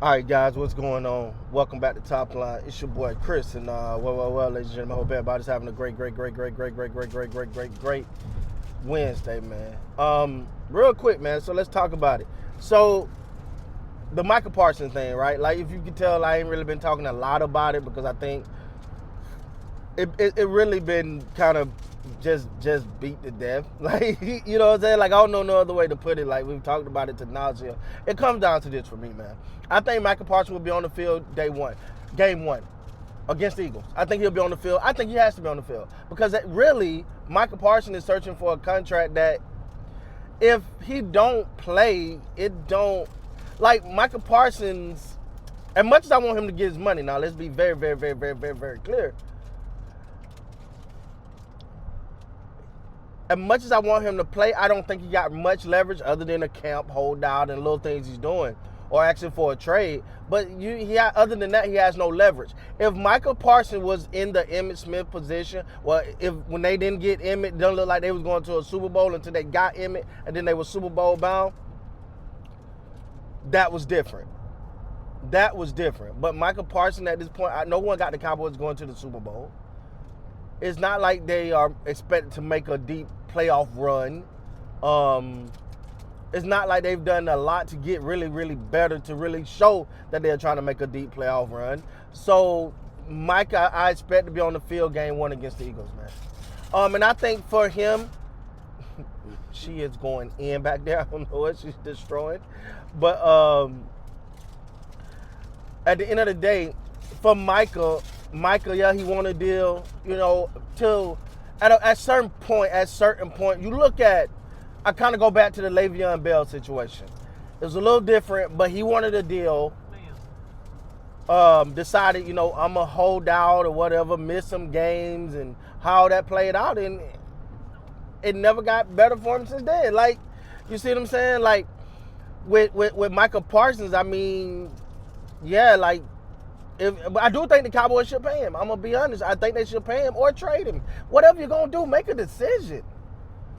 All right, guys, what's going on? Welcome back to Top Line. It's your boy Chris, and well, ladies and gentlemen, I hope everybody's having a great Wednesday, man. Real quick, man. So let's talk about it. So the Micah Parson thing, right? Like, if you can tell, I ain't really been talking a lot about it because I think it really been kind of just beat to death. Like, you know what I'm saying? Like, I don't know no other way to put it. Like, we've talked about it to nausea. It comes down to this for me, man. I think Micah Parson will be on the field game one against the Eagles. I think he'll be on the field. I think he has to be on the field because really, Micah Parson is searching for a contract that if he don't play, it don't, like Micah Parsons, as much as I want him to get his money, now let's be very clear. As much as I want him to play, I don't think he got much leverage other than a camp holdout and little things he's doing or asking for a trade. But other than that, he has no leverage. If Michael Parson was in the Emmitt Smith position, when they didn't get Emmitt, it doesn't look like they was going to a Super Bowl until they got Emmitt, and then they were Super Bowl bound. That was different. But Michael Parson at this point, no one got the Cowboys going to the Super Bowl. It's not like they are expected to make a deep playoff run. It's not like they've done a lot to get really better to really show that they're trying to make a deep playoff run. So, Micah, I expect to be on the field game one against the Eagles, man. And I think for him, she is going in back there. I don't know what she's destroying. But at the end of the day, for Micah, yeah, he won a deal, till at a certain point, you look at, I kind of go back to the Le'Veon Bell situation. It was a little different, but he wanted a deal. Decided, I'm going to hold out or whatever, miss some games and how that played out. And it never got better for him since then. Like, you see what I'm saying? Like, with Micah Parsons, I mean, yeah, like, but I do think the Cowboys should pay him. I'm going to be honest. I think they should pay him or trade him. Whatever you're going to do, make a decision.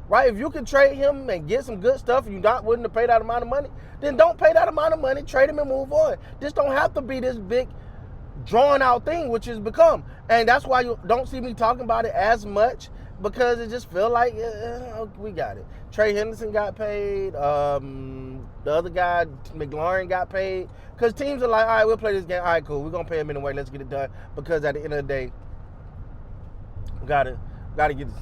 Right? If you can trade him and get some good stuff and you're not willing to pay that amount of money, then don't pay that amount of money, trade him and move on. This don't have to be this big, drawn-out thing, which it's become. And that's why you don't see me talking about it as much, because it just feel like, we got it. Trey Henderson got paid. The other guy, McLaurin, got paid. Because teams are like, all right, we'll play this game. All right, cool. We're going to pay him anyway. Let's get it done. Because at the end of the day, we gotta get this.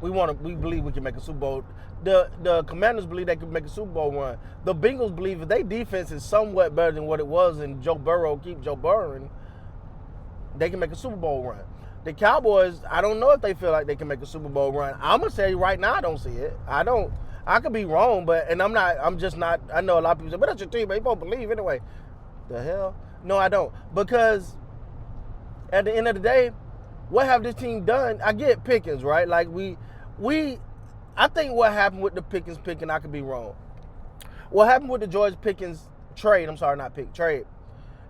We believe we can make a Super Bowl. The Commanders believe they can make a Super Bowl run. The Bengals believe if their defense is somewhat better than what it was and Joe Burrow keep Joe Burrowing, they can make a Super Bowl run. The Cowboys, I don't know if they feel like they can make a Super Bowl run. I'm going to tell you right now, I don't see it. I could be wrong, I'm just not, I know a lot of people say, but that's your team, man. You won't believe anyway. The hell? No, I don't. Because at the end of the day, what have this team done? I get Pickens, right? Like I think what happened with the Pickens pick, and I could be wrong. What happened with the George Pickens trade, trade,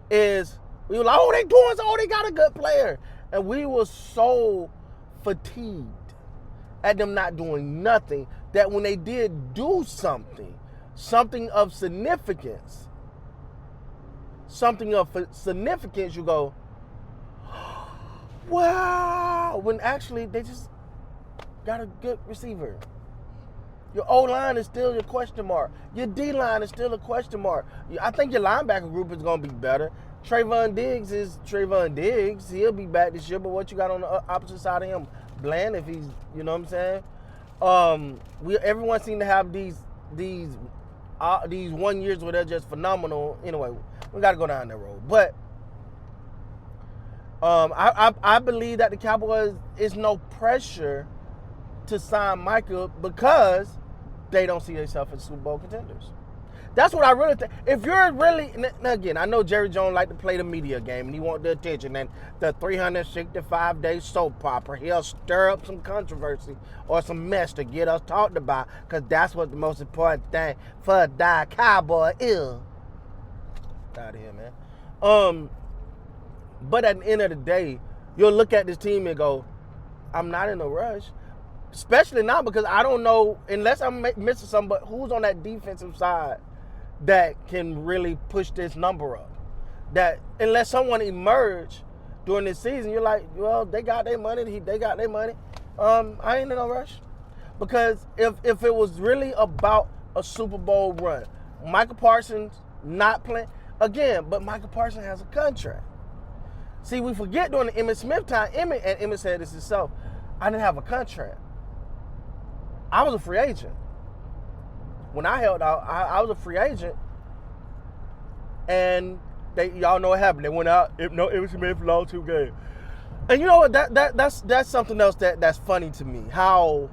is we were like, they got a good player. And we were so fatigued at them not doing nothing that when they did do something of significance, you go, wow, when actually they just got a good receiver. Your O-line is still your question mark. Your D-line is still a question mark. I think your linebacker group is going to be better. Trayvon Diggs is Trayvon Diggs. He'll be back this year, but what you got on the opposite side of him? Bland, if he's, you know what I'm saying? Everyone seems to have these 1 years where they're just phenomenal. Anyway, we got to go down that road. But I believe that the Cowboys is no pressure to sign Micah because they don't see themselves as Super Bowl contenders. That's what I really think. If you're really, again, I know Jerry Jones like to play the media game and he want the attention and the 365-day soap opera. He'll stir up some controversy or some mess to get us talked about because that's what the most important thing for the Cowboy is. Out of here, man. But at the end of the day, you'll look at this team and go, I'm not in a rush. Especially now because I don't know, unless I'm missing somebody, who's on that defensive side that can really push this number up. that unless someone emerge during this season, you're like, well, they got their money. They got their money. I ain't in no rush. Because if it was really about a Super Bowl run, Micah Parsons not playing, again, but Micah Parsons has a contract. See, we forget during the Emmitt Smith time, Emmitt said this himself, I didn't have a contract. I was a free agent. When I held out, I was a free agent. And y'all know what happened. They went out, Emmitt Smith lost 2 games. And you know what? That's something else that's funny to me. How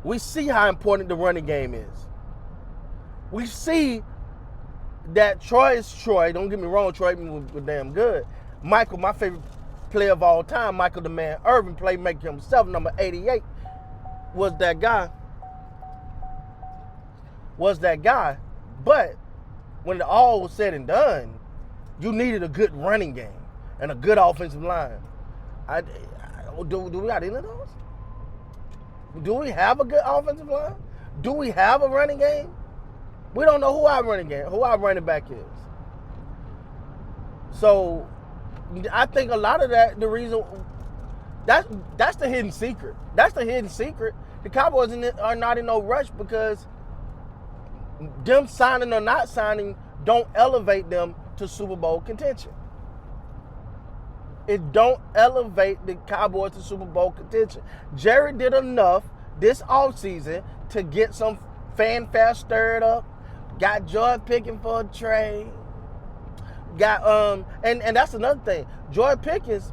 we see how important the running game is. We see that Troy is Troy. Don't get me wrong, Troy was damn good. Michael, my favorite player of all time, Michael the Man Irvin, playmaker himself, number 88, was that guy. But when it all was said and done, you needed a good running game and a good offensive line. Do we got any of those? Do we have a good offensive line? Do we have a running game? We don't know who our running back is. So I think a lot of that, the reason, that's the hidden secret. That's the hidden secret. The Cowboys are not in no rush because them signing or not signing don't elevate them to Super Bowl contention. It don't elevate the Cowboys to Super Bowl contention. Jerry did enough this offseason to get some fanfare stirred up. Got Jordan Pickens for a trade. Got and that's another thing. Jordan Pickens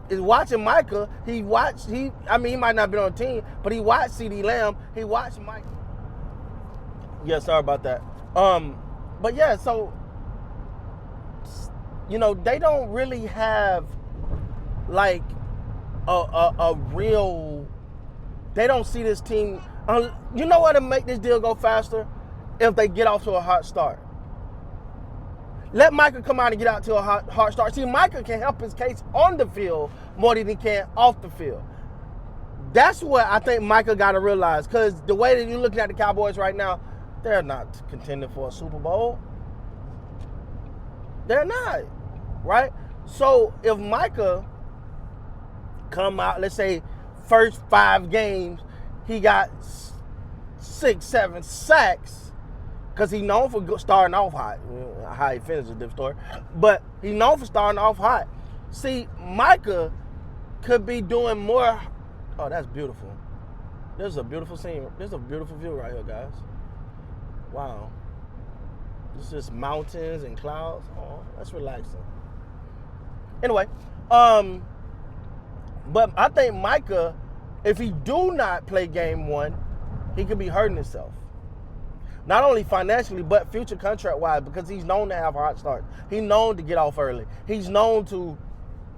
is watching Micah. He might not be on the team, but he watched CeeDee Lamb. He watched Micah. Yeah, sorry about that. But yeah, so they don't really have like a real. They don't see this team. You know what to make this deal go faster? If they get off to a hot start. Let Micah come out and get out to a hot start. See, Micah can help his case on the field more than he can off the field. That's what I think Micah got to realize. Because the way that you're looking at the Cowboys right now, they're not contending for a Super Bowl. They're not, right? So if Micah come out, let's say first 5 games, he got 6, 7 sacks, because he's known for starting off hot. How he finishes is a different story. But he's known for starting off hot. See, Micah could be doing more. Oh, that's beautiful. There's a beautiful scene. There's a beautiful view right here, guys. Wow. It's just mountains and clouds. Oh, that's relaxing. Anyway, but I think Micah, if he do not play game 1, he could be hurting himself. Not only financially, but future contract-wise, because he's known to have hot starts. He's known to get off early. He's known to,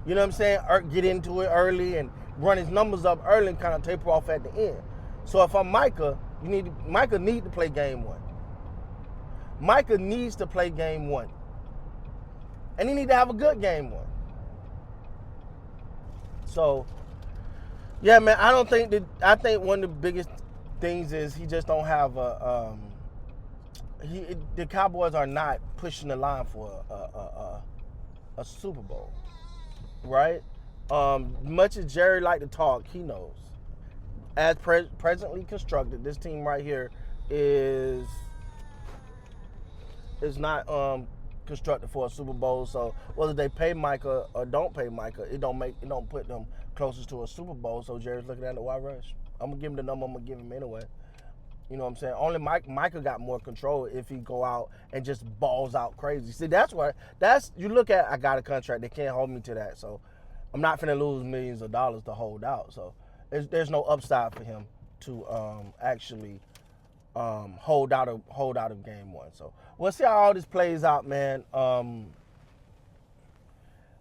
you know what I'm saying, get into it early and run his numbers up early and kind of taper off at the end. So if I'm Micah, Micah need to play game 1. Micah needs to play game 1. And he need to have a good game 1. So, yeah, man, I think one of the biggest things is he just don't have the Cowboys are not pushing the line for a Super Bowl, right? Much as Jerry like to talk, he knows. As presently constructed, this team right here is not constructed for a Super Bowl. So whether they pay Micah or don't pay Micah, it don't put them closest to a Super Bowl. So Jerry's looking at it, why rush? I'm gonna give him the number I'm gonna give him anyway. You know what I'm saying? Only Micah got more control if he go out and just balls out crazy. See, you look at, I got a contract. They can't hold me to that. So I'm not finna lose millions of dollars to hold out. So there's no upside for him to actually hold out of game 1. So we'll see how all this plays out, man.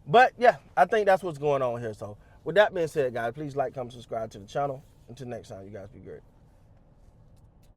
But yeah, I think that's what's going on here. So with that being said, guys, please like, comment, subscribe to the channel. Until next time, you guys be great.